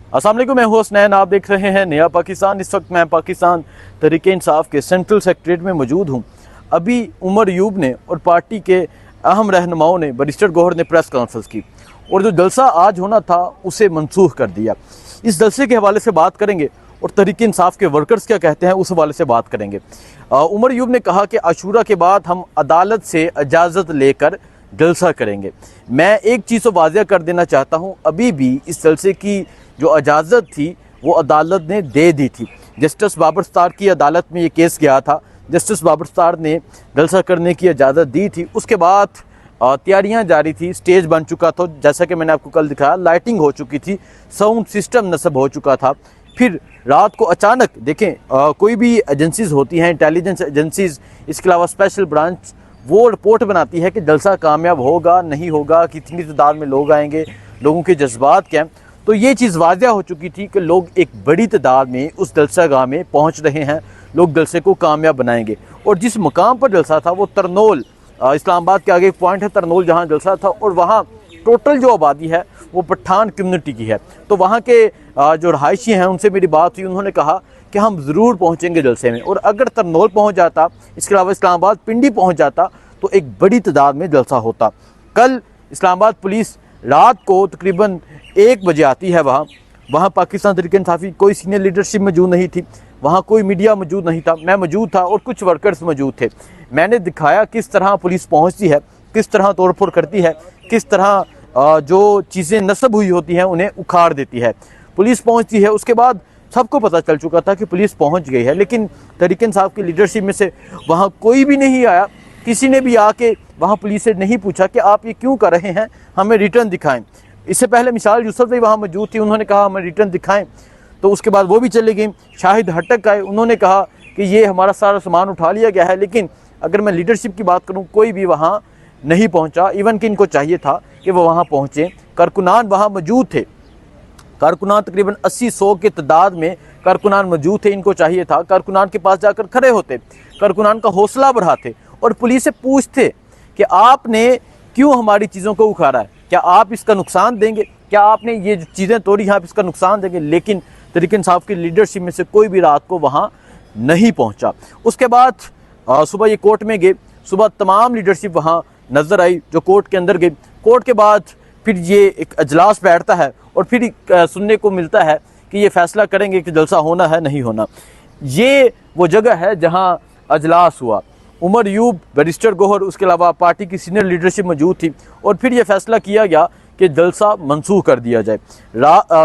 अस्सलाम वालेकुम, मैं हूं हसनैन। आप देख रहे हैं नया पाकिस्तान। इस वक्त मैं पाकिस्तान तहरीक इंसाफ के सेंट्रल सेक्रेटरीट में मौजूद हूं। अभी उमर यूब ने और पार्टी के अहम रहनुमाओं ने, बैरिस्टर गौहर ने प्रेस कॉन्फ्रेंस की और जो जलसा आज होना था उसे मनसूख कर दिया। इस जलसे के हवाले से बात करेंगे और तहरीक इंसाफ के वर्कर्स क्या कहते हैं उस हवाले से बात करेंगे। उमर यूब ने कहा कि आशूरा के बाद हम अदालत से इजाज़त लेकर जलसा करेंगे। मैं एक चीज़ तो वाज़ेह कर देना चाहता हूँ, अभी भी इस जलसे की जो इजाज़त थी वो अदालत ने दे दी थी। जस्टिस बाबर सत्तार की अदालत में ये केस गया था, जस्टिस बाबर सत्तार ने जलसा करने की इजाज़त दी थी। उसके बाद तैयारियां जारी थी, स्टेज बन चुका था, जैसा कि मैंने आपको कल दिखाया, लाइटिंग हो चुकी थी, साउंड सिस्टम नस्ब हो चुका था। फिर रात को अचानक देखें, कोई भी एजेंसीज़ होती हैं, इंटेलिजेंस एजेंसीज़, इसके अलावा स्पेशल ब्रांच, वो रिपोर्ट बनाती है कि जलसा कामयाब होगा नहीं होगा, कितनी तादाद में लोग आएंगे, लोगों के जज्बात क्या हैं। तो ये चीज़ वाज़ेह हो चुकी थी कि लोग एक बड़ी तादाद में उस जलसा गाह में पहुँच रहे हैं, लोग जलसे को कामयाब बनाएंगे। और जिस मकाम पर जलसा था वो तरनोल, इस्लामाबाद के आगे एक पॉइंट है तरनोल, जहाँ जलसा था, और वहाँ टोटल जो आबादी है वो पठान कम्युनिटी की है। तो वहाँ के जो रहायशी हैं उनसे मेरी बात हुई, उन्होंने कहा कि हम ज़रूर पहुँचेंगे जलसे में, और अगर तरनोल पहुँच जाता, इसके अलावा इस्लामाबाद पिंडी पहुँच जाता तो एक बड़ी तादाद में जलसा होता। कल इस्लामाबाद पुलिस रात को तकरीबन 1 बजे आती है। वहाँ पाकिस्तान तहरीक इंसाफ़ी कोई सीनियर लीडरशिप मौजूद नहीं थी, वहाँ कोई मीडिया मौजूद नहीं था, मैं मौजूद था और कुछ वर्कर्स मौजूद थे। मैंने दिखाया किस तरह पुलिस पहुँचती है, किस तरह तोड़फोड़ करती है, किस तरह जो चीज़ें नस्ब हुई होती हैं उन्हें उखाड़ देती है। पुलिस पहुँचती है, उसके बाद सबको पता चल चुका था कि पुलिस पहुँच गई है, लेकिन तहरीक इंसाफ की लीडरशिप में से वहाँ कोई भी नहीं आया। किसी ने भी आके वहाँ पुलिस से नहीं पूछा कि आप ये क्यों कर रहे हैं, हमें रिटर्न दिखाएं। इससे पहले मिसाल यूसुफ भी वहाँ मौजूद थी, उन्होंने कहा हमें रिटर्न दिखाएं, तो उसके बाद वो भी चले गई। शाहिद हटक आए, उन्होंने कहा कि ये हमारा सारा सामान उठा लिया गया है, लेकिन अगर मैं लीडरशिप की बात करूँ कोई भी वहाँ नहीं पहुँचा। इवन कि इनको चाहिए था कि वो वहाँ पहुँचें। कारकुनान वहाँ मौजूद थे, कारकुनान तकरीबन 80-100 के तादाद में कारकुनान मौजूद थे। इनको चाहिए था कारकुनान के पास जाकर खड़े होते, कारकुनान का हौसला बढ़ाते और पुलिस से पूछते कि आपने क्यों हमारी चीज़ों को उखाड़ा है, क्या आप इसका नुकसान देंगे, क्या आपने ये जो चीज़ें तोड़ी हैं आप इसका नुकसान देंगे। लेकिन तहरीक इंसाफ की लीडरशिप में से कोई भी रात को वहाँ नहीं पहुँचा। उसके बाद सुबह ये कोर्ट में गए, सुबह तमाम लीडरशिप वहाँ नज़र आई जो कोर्ट के अंदर गई। कोर्ट के बाद फिर ये एक अजलास बैठता है और फिर सुनने को मिलता है कि ये फैसला करेंगे कि जलसा होना है नहीं होना। ये वो जगह है जहाँ अजलास हुआ। उमर यूब, बैरिस्टर गौहर, उसके अलावा पार्टी की सीनियर लीडरशिप मौजूद थी और फिर यह फैसला किया गया कि जलसा मनसूख कर दिया जाए।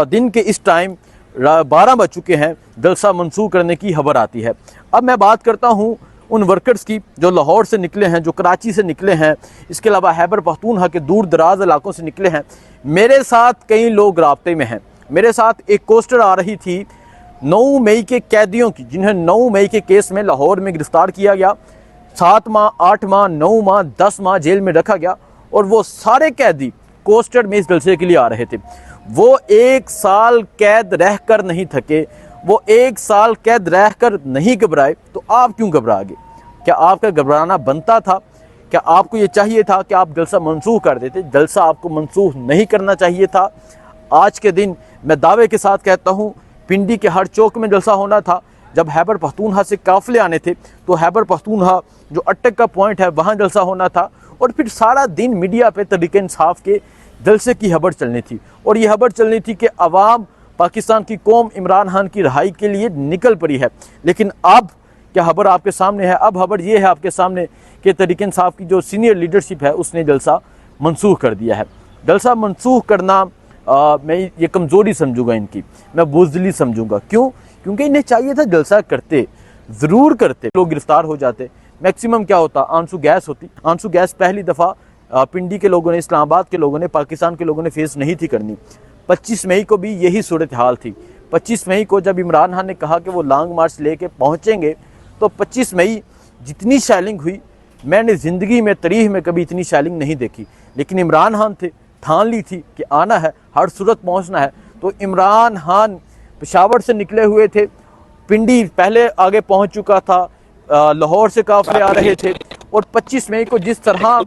दिन के इस टाइम 12 बज चुके हैं, जलसा मनसूख करने की खबर आती है। अब मैं बात करता हूँ उन वर्कर्स की जो लाहौर से निकले हैं, जो कराची से निकले हैं, इसके अलावा खैबर पख्तूनख्वा के दूर दराज इलाकों से निकले हैं। मेरे साथ कई लोग राब्ते में हैं। मेरे साथ एक पोस्टर आ रही थी 9 मई के कैदियों की, जिन्हें 9 मई के केस में लाहौर में गिरफ्तार किया गया, 7 माह, 8 माह, 9 माह, 10 माह जेल में रखा गया, और वो सारे कैदी कोस्टर में इस जलसे के लिए आ रहे थे। वो 1 साल कैद रह कर नहीं थके, वो 1 साल कैद रह कर नहीं घबराए, तो आप क्यों घबरा गए? क्या आपका घबराना बनता था? क्या आपको ये चाहिए था कि आप जलसा मनसूख कर देते? जलसा आपको मनसूख नहीं करना चाहिए था। आज के दिन मैं दावे के साथ कहता हूँ पिंडी के हर चौक में जलसा होना था। जब खैबर पख्तूनख्वा से काफिले आने थे तो खैबर पख्तूनख्वा जो अटक का पॉइंट है वहाँ जलसा होना था, और फिर सारा दिन मीडिया पे तहरीक इंसाफ के जलसे की खबर चलनी थी। और ये खबर चलनी थी कि अवाम, पाकिस्तान की कौम इमरान खान की रिहाई के लिए निकल पड़ी है। लेकिन अब क्या खबर आपके सामने है? अब खबर ये है आपके सामने कि तहरीक इंसाफ की जो सीनियर लीडरशिप है उसने जलसा मनसूख कर दिया है। जलसा मनसूख करना मैं ये कमज़ोरी समझूंगा, इनकी मैं बुज़दिली समझूंगा। क्यों? क्योंकि इन्हें चाहिए था जलसा करते, ज़रूर करते, लोग गिरफ्तार हो जाते। मैक्सिमम क्या होता? आंसू गैस होती। आंसू गैस पहली दफ़ा पिंडी के लोगों ने, इस्लामाबाद के लोगों ने, पाकिस्तान के लोगों ने फेस नहीं थी करनी। 25 मई को भी यही सूरत हाल थी। 25 मई को जब इमरान खान ने कहा कि वो लॉन्ग मार्च लेके पहुँचेंगे, तो 25 मई जितनी शैलिंग हुई, मैंने ज़िंदगी में तारीख में कभी इतनी शैलिंग नहीं देखी। लेकिन इमरान खान थे, ठान ली थी कि आना है, हर सूरत पहुँचना है। तो इमरान खान पेशावर से निकले हुए थे, पिंडी पहले आगे पहुँच चुका था, लाहौर से काफिले आ रहे थे, और 25 मई को जिस तरह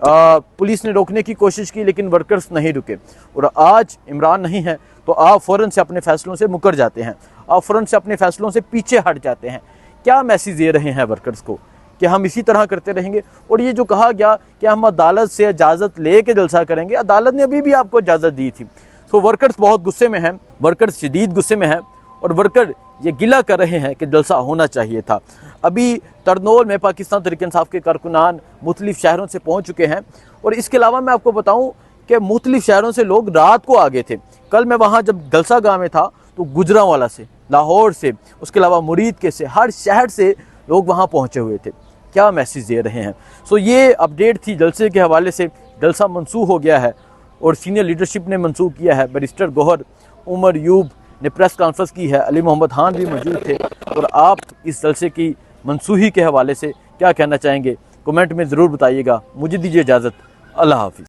पुलिस ने रोकने की कोशिश की लेकिन वर्कर्स नहीं रुके, और आज इमरान नहीं है तो आप फ़ौरन से अपने फ़ैसलों से मुकर जाते हैं, आप फ़ौरन से अपने फ़ैसलों से पीछे हट जाते हैं। क्या मैसेज दे रहे हैं वर्कर्स को कि हम इसी तरह करते रहेंगे? और ये जो कहा गया कि हम अदालत से इजाज़त ले के जलसा करेंगे, अदालत ने अभी भी आपको इजाज़त दी थी। तो वर्कर्स बहुत गुस्से में हैं, वर्कर्स शदीद गुस्से में हैं और वर्कर ये गिला कर रहे हैं कि जलसा होना चाहिए था। अभी तरनोल में पाकिस्तान तहरीक इंसाफ के कारकुनान मुख्तलिफ शहरों से पहुँच चुके हैं और इसके अलावा मैं आपको बताऊँ कि मुख्तलिफ शहरों से लोग रात को आ गए थे। कल मैं वहाँ जब जलसा गाह में था तो गुजरांवाला से, लाहौर से, उसके अलावा मुरीद के से, हर शहर से लोग वहाँ पहुँचे हुए थे। क्या मैसेज दे रहे हैं? सो ये अपडेट थी जलसे के हवाले से। जलसा मनसूख हो गया है और सीनियर लीडरशिप ने मनसूख किया है। बैरिस्टर गौहर, उमर यूब ने प्रेस कॉन्फ्रेंस की है, अली मोहम्मद खान भी मौजूद थे। और आप इस जलसे की मनसूखी के हवाले से क्या कहना चाहेंगे? कमेंट में ज़रूर बताइएगा। मुझे दीजिए इजाज़त। अल्लाह हाफिज़।